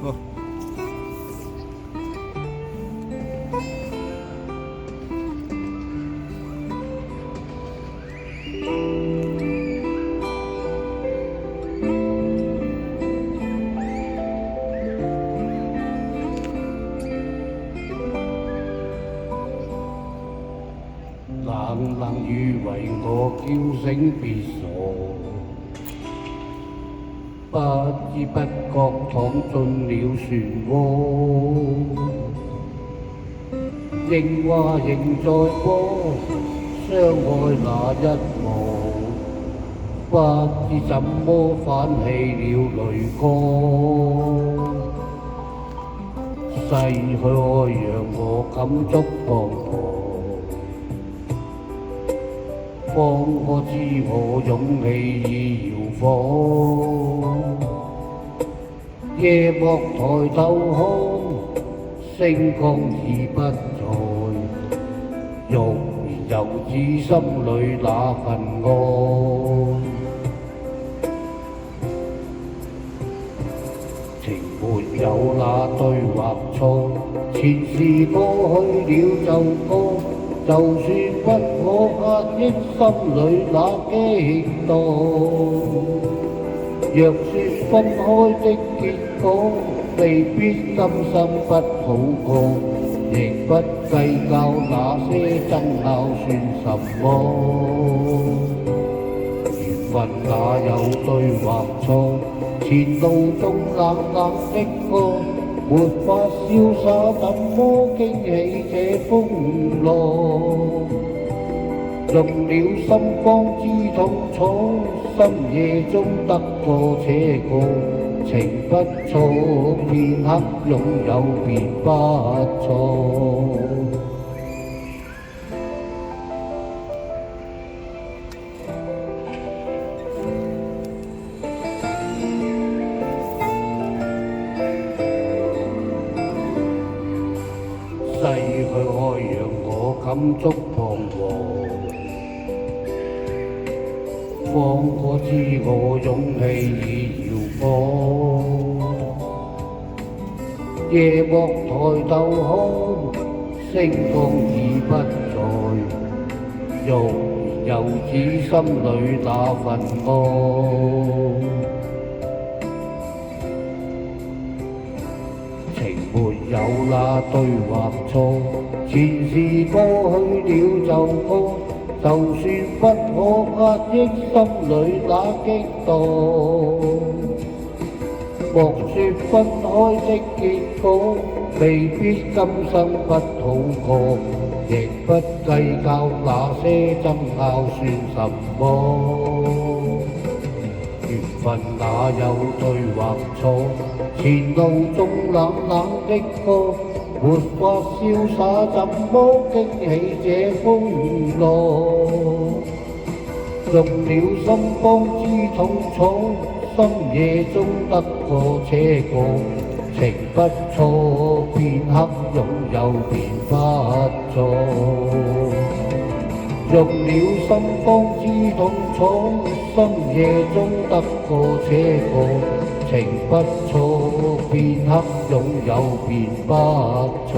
哦，冷冷雨為我叫醒別傻，不知不覺躺進了漩渦。仍話仍在播，相愛那一幕，不知怎麼反起了淚光。逝去愛讓我感觸彷徨。方可知我勇氣已搖晃，夜幕抬頭看，星光已不在，欲言又止心裏那份愛。情沒有那對或錯，前事過去了就過。就算不可壓抑心裏那激盪，若說分開的結果未必甘心不好過，亦不計較那些爭拗算什麼。緣分哪有對或錯，前路中冷冷的歌，沒法瀟灑，怎麼經起這風浪？用了心慌知痛楚，深夜中得過且過，情不錯，片刻擁有便不錯。逝去愛讓我感觸彷徨，方可知我勇氣已搖晃。夜幕抬頭看，星光已不在，欲言又止心裏那份愛。情沒有那對或錯，前事過去了就過，就算不可壓抑心裏那激盪。莫說分開的結果未必今生不好過，亦不計較那些爭拗算什麼。緣分哪有對或錯，前路中冷冷的歌，沒法瀟灑，怎麼經起這風浪？用了心方知痛楚，深夜中得過且過，情不錯，片刻擁有便不錯。用了心方知痛楚，深夜中得過且過，情不錯，片刻擁有便不錯。